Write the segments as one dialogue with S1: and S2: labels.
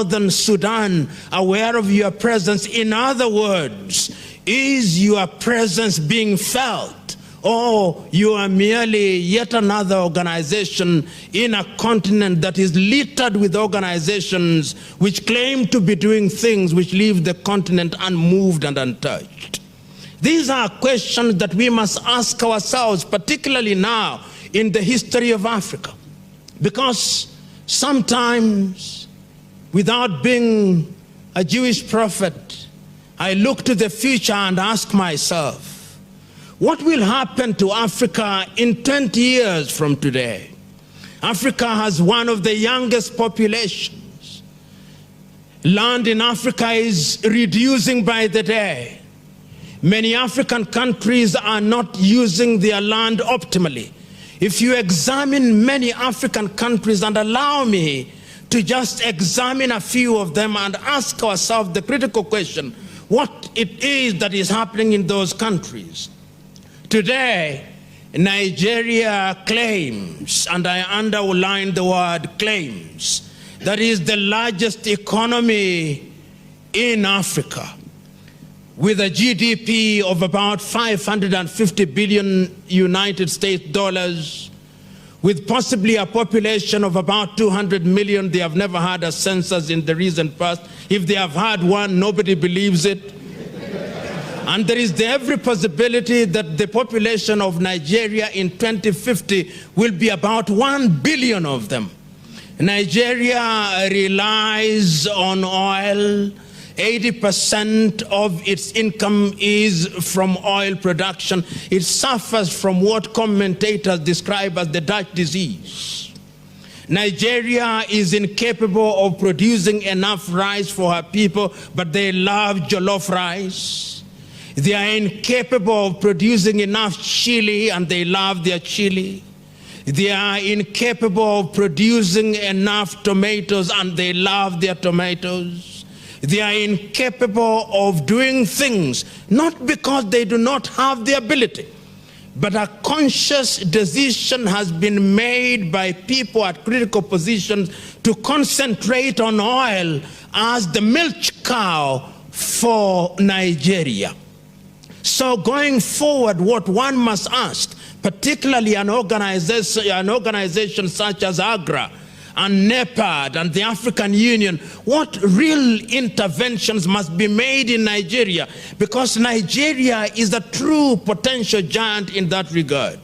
S1: southern Sudan aware of your presence? In other words, is your presence being felt? Or you are merely yet another organization in a continent that is littered with organizations which claim to be doing things which leave the continent unmoved and untouched? These are questions that we must ask ourselves, particularly now in the history of Africa. Because sometimes, without being a Jewish prophet, I look to the future and ask myself, what will happen to Africa in 20 years from today? Africa has one of the youngest populations. Land in Africa is reducing by the day. Many African countries are not using their land optimally. If you examine many African countries, and allow me to just examine a few of them and ask ourselves the critical question, what it is that is happening in those countries. Today, Nigeria claims, and I underline the word claims, that is the largest economy in Africa, with a GDP of about 550 billion United States dollars, with possibly a population of about 200 million. They have never had a census in the recent past. If they have had one, nobody believes it. And there is every possibility that the population of Nigeria in 2050 will be about 1 billion of them. Nigeria relies on oil. 80% of its income is from oil production. It suffers from what commentators describe as the Dutch disease. Nigeria is incapable of producing enough rice for her people, but they love jollof rice. They are incapable of producing enough chili, and they love their chili. They are incapable of producing enough tomatoes, and they love their tomatoes. They are incapable of doing things, not because they do not have the ability, but a conscious decision has been made by people at critical positions to concentrate on oil as the milk cow for Nigeria. So going forward, what one must ask, particularly an organization such as AGRA and NEPAD and the African Union, what real interventions must be made in Nigeria? Because Nigeria is a true potential giant in that regard.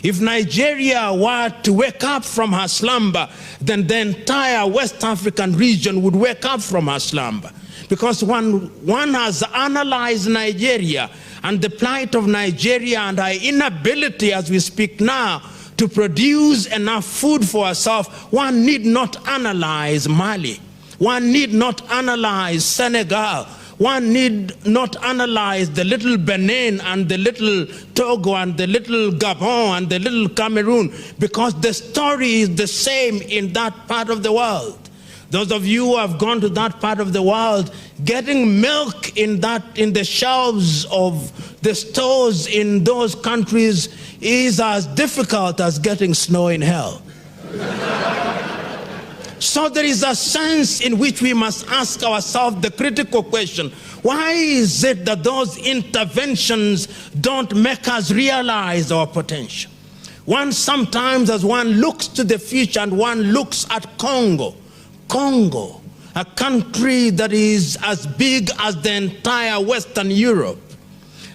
S1: If Nigeria were to wake up from her slumber, then the entire West African region would wake up from her slumber. Because one has analyzed Nigeria and the plight of Nigeria and our inability as we speak now to produce enough food for ourselves, one need not analyze Mali. One need not analyze Senegal. One need not analyze the little Benin and the little Togo and the little Gabon and the little Cameroon, because the story is the same in that part of the world. Those of you who have gone to that part of the world, getting milk in the shelves of the stores in those countries is as difficult as getting snow in hell. So there is a sense in which we must ask ourselves the critical question, why is it that those interventions don't make us realize our potential? One sometimes, as one looks to the future and one looks at Congo, a country that is as big as the entire Western Europe,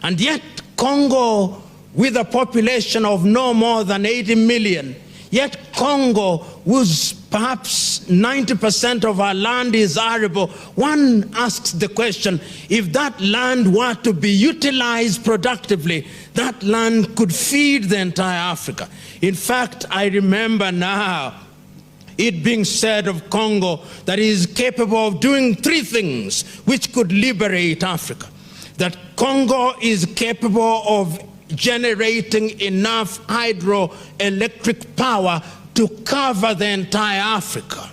S1: and yet Congo, with a population of no more than 80 million, yet Congo, whose perhaps 90% of our land is arable, one asks the question, if that land were to be utilized productively, that land could feed the entire Africa. In fact, I remember now it being said of Congo that it is capable of doing three things which could liberate Africa. That Congo is capable of generating enough hydroelectric power to cover the entire Africa.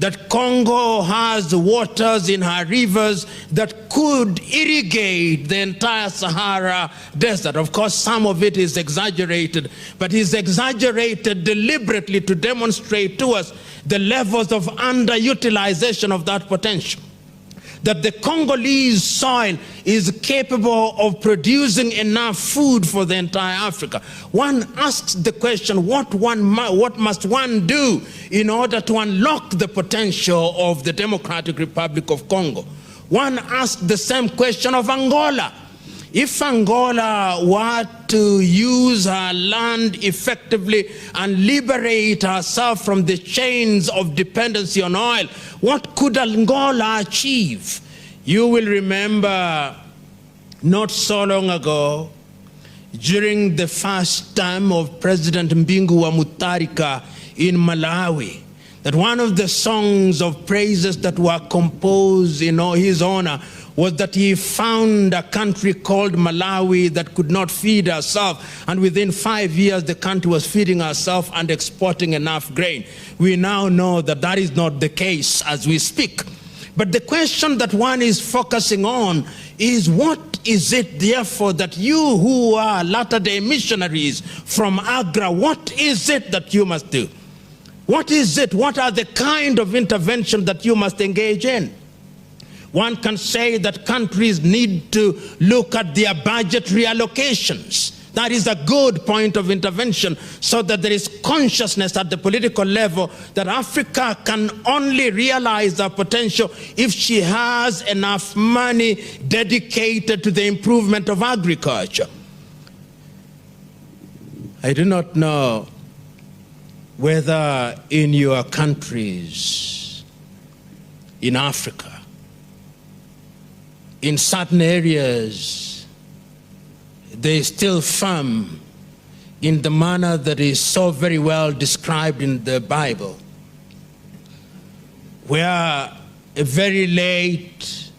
S1: That Congo has waters in her rivers that could irrigate the entire Sahara Desert. Of course, some of it is exaggerated, but it's exaggerated deliberately to demonstrate to us the levels of underutilization of that potential, that the Congolese soil is capable of producing enough food for the entire Africa. One asks the question, what must one do in order to unlock the potential of the Democratic Republic of Congo? One asks the same question of Angola. If Angola were to use her land effectively and liberate herself from the chains of dependency on oil, what could Angola achieve? You will remember not so long ago, during the first term of President Mbingu wa Mutharika in Malawi, that one of the songs of praises that were composed in his honor was that he found a country called Malawi that could not feed herself, and within 5 years the country was feeding herself and exporting enough grain. We now know that that is not the case as we speak. But the question that one is focusing on is, what is it therefore that you who are Latter-day missionaries from Agra, what is it that you must do? What is it? What are the kind of intervention that you must engage in? One can say that countries need to look at their budget reallocations. That is a good point of intervention, so that there is consciousness at the political level that Africa can only realize her potential if she has enough money dedicated to the improvement of agriculture. I do not know whether in your countries in Africa, in certain areas, they still farm in the manner that is so very well described in the Bible, where very late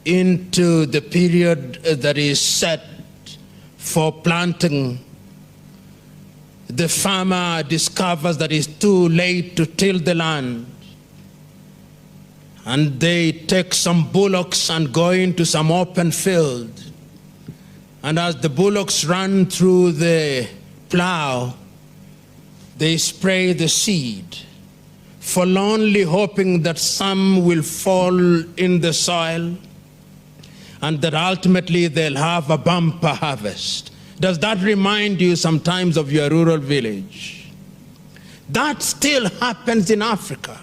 S1: into the period that is set for planting, the farmer discovers that it's too late to till the land, and they take some bullocks and go into some open field. And as the bullocks run through the plow, they spray the seed, forlornly hoping that some will fall in the soil and that ultimately they'll have a bumper harvest. Does that remind you sometimes of your rural village? That still happens in Africa,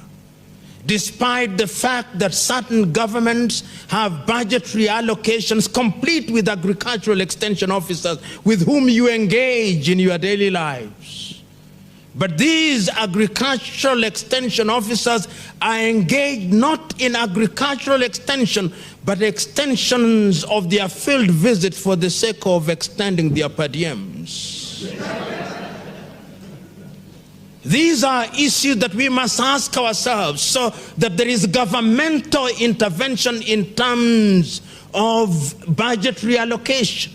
S1: despite the fact that certain governments have budgetary allocations complete with agricultural extension officers with whom you engage in your daily lives. But these agricultural extension officers are engaged not in agricultural extension, but extensions of their field visits for the sake of extending their per diems. These are issues that we must ask ourselves, so that there is governmental intervention in terms of budget reallocation.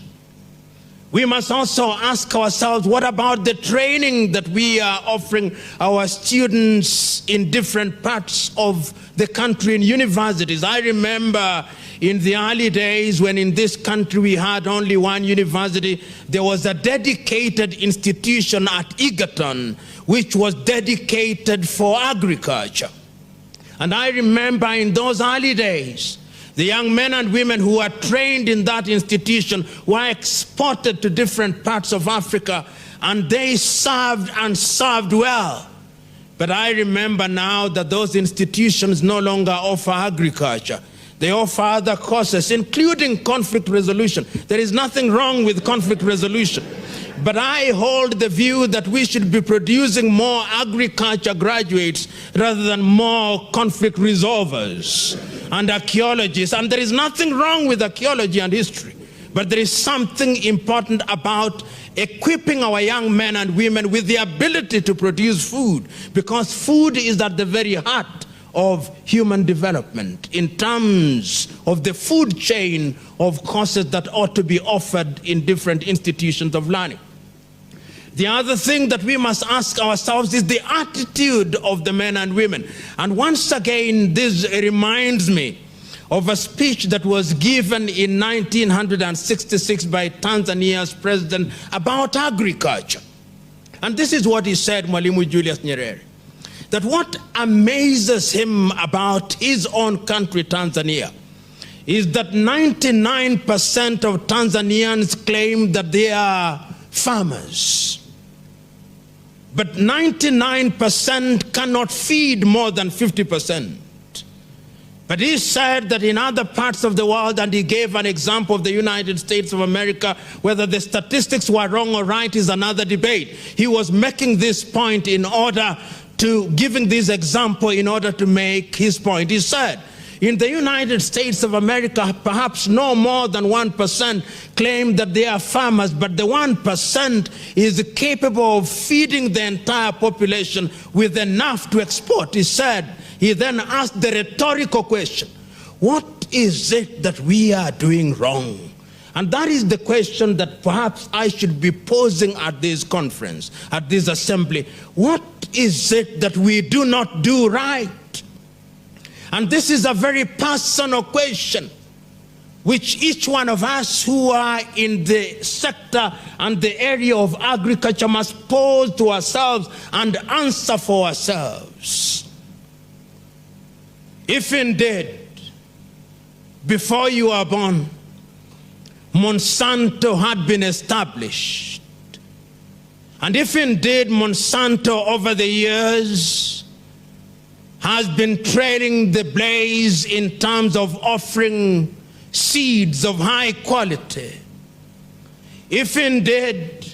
S1: We must also ask ourselves, what about the training that we are offering our students in different parts of the country in universities? I remember in the early days when in this country we had only one university, there was a dedicated institution at Egerton which was dedicated for agriculture. And I remember in those early days, the young men and women who were trained in that institution were exported to different parts of Africa, and they served and served well. But I remember now that those institutions no longer offer agriculture. They offer other courses, including conflict resolution. There is nothing wrong with conflict resolution. But I hold the view that we should be producing more agriculture graduates rather than more conflict resolvers and archaeologists. And there is nothing wrong with archaeology and history. But there is something important about equipping our young men and women with the ability to produce food, because food is at the very heart of human development in terms of the food chain of courses that ought to be offered in different institutions of learning. The other thing that we must ask ourselves is the attitude of the men and women. And once again, this reminds me of a speech that was given in 1966 by Tanzania's president about agriculture. And this is what he said, Mwalimu Julius Nyerere, that what amazes him about his own country, Tanzania, is that 99% of Tanzanians claim that they are farmers. But 99% cannot feed more than 50%. But he said that in other parts of the world, and he gave an example of the United States of America, whether the statistics were wrong or right is another debate. He was making this point in order to, giving this example in order to make his point. He said, in the United States of America, perhaps no more than 1% claim that they are farmers, but the 1% is capable of feeding the entire population with enough to export. He then asked the rhetorical question, what is it that we are doing wrong? And that is the question that perhaps I should be posing at this conference, at this assembly. What is it that we do not do right? And this is a very personal question, which each one of us who are in the sector and the area of agriculture must pose to ourselves and answer for ourselves. If indeed, before you were born, Monsanto had been established, and if indeed Monsanto over the years has been trailing the blaze in terms of offering seeds of high quality, if indeed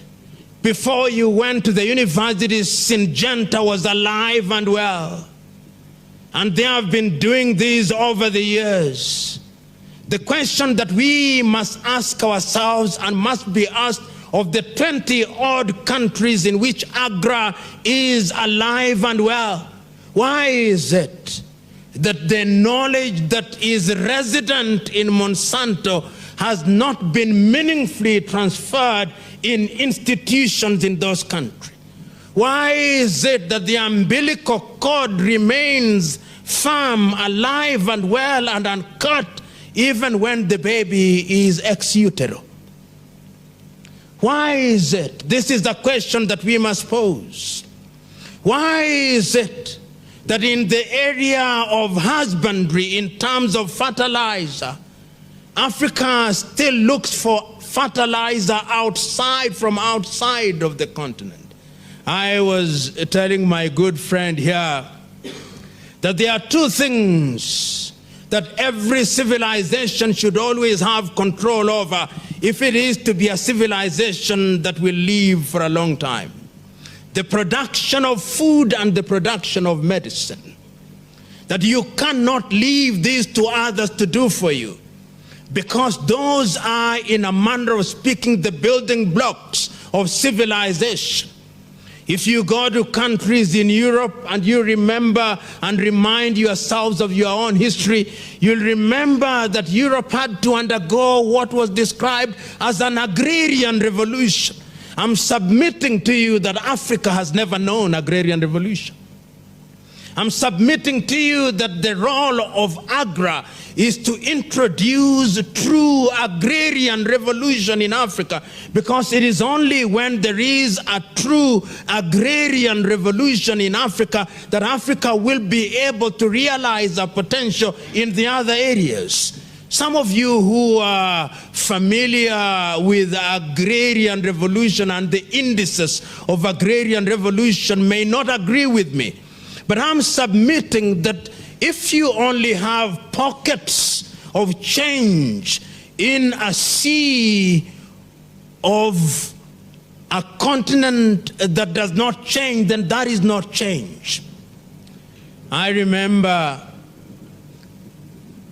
S1: before you went to the university Syngenta was alive and well, and they have been doing this over the years, the question that we must ask ourselves and must be asked of the 20-odd countries in which Agra is alive and well, why is it that the knowledge that is resident in Monsanto has not been meaningfully transferred in institutions in those countries? Why is it that the umbilical cord remains firm, alive and well and uncut even when the baby is ex utero? Why is it? This is the question that we must pose. Why is it that in the area of husbandry, in terms of fertilizer, Africa still looks for fertilizer outside of the continent? I was telling my good friend here that there are two things that every civilization should always have control over if it is to be a civilization that will live for a long time: the production of food and the production of medicine. That you cannot leave these to others to do for you, because those are, in a manner of speaking, the building blocks of civilization. If you go to countries in Europe and you remember and remind yourselves of your own history, you'll remember that Europe had to undergo what was described as an agrarian revolution. I'm submitting to you that Africa has never known agrarian revolution. I'm submitting to you that the role of AGRA is to introduce true agrarian revolution in Africa, because it is only when there is a true agrarian revolution in Africa that Africa will be able to realize a potential in the other areas. Some of you who are familiar with agrarian revolution and the indices of agrarian revolution may not agree with me, but I'm submitting that if you only have pockets of change in a sea of a continent that does not change, then that is not change. I remember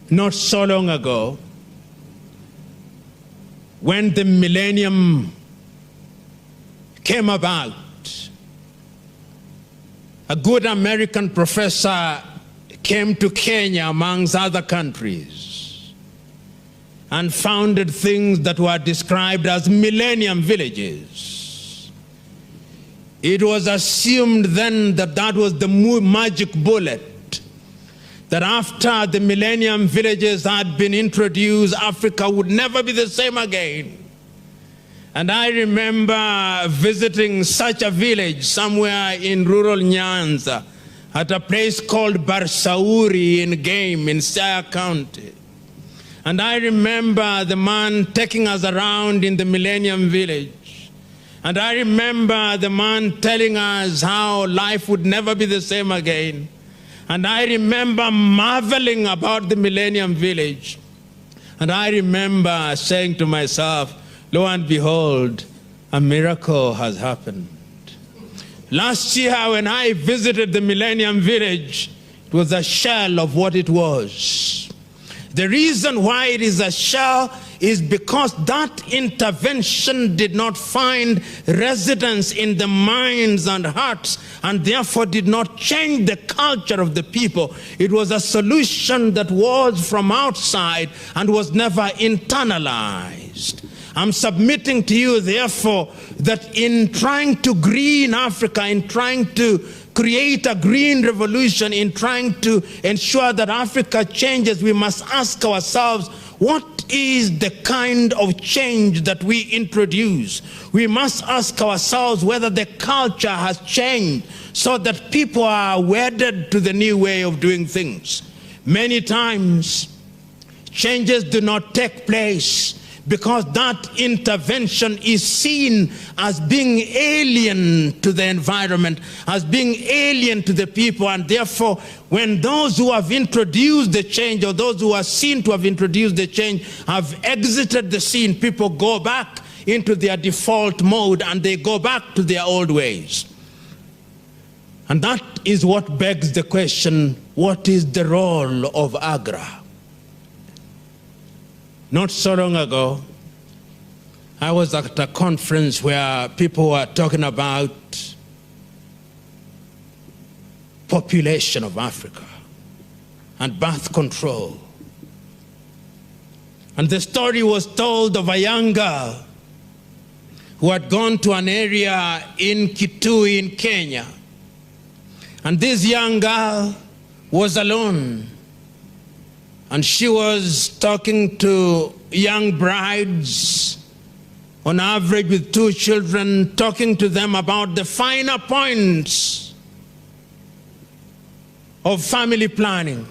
S1: not so long ago when the millennium came about, a good American professor came to Kenya, amongst other countries, and founded things that were described as millennium villages. It was assumed then that that was the magic bullet, that after the millennium villages had been introduced, Africa would never be the same again. And I remember visiting such a village somewhere in rural Nyanza, at a place called Barsauri in Game in Siaya County. And I remember the man taking us around in the Millennium Village. And I remember the man telling us how life would never be the same again. And I remember marveling about the Millennium Village. And I remember saying to myself, lo and behold, a miracle has happened. Last year when I visited the Millennium Village, it was a shell of what it was. The reason why it is a shell is because that intervention did not find residence in the minds and hearts, and therefore did not change the culture of the people. It was a solution that was from outside and was never internalized. I'm submitting to you, therefore, that in trying to green Africa, in trying to create a green revolution, in trying to ensure that Africa changes, we must ask ourselves, what is the kind of change that we introduce? We must ask ourselves whether the culture has changed so that people are wedded to the new way of doing things. Many times, changes do not take place because that intervention is seen as being alien to the environment, as being alien to the people, and therefore when those who have introduced the change, or those who are seen to have introduced the change, have exited the scene, people go back into their default mode and they go back to their old ways. And that is what begs the question, what is the role of AGRA? Not so long ago, I was at a conference where people were talking about population of Africa and birth control. And the story was told of a young girl who had gone to an area in Kitui in Kenya. And this young girl was alone. And she was talking to young brides, on average with 2 children, talking to them about the finer points of family planning.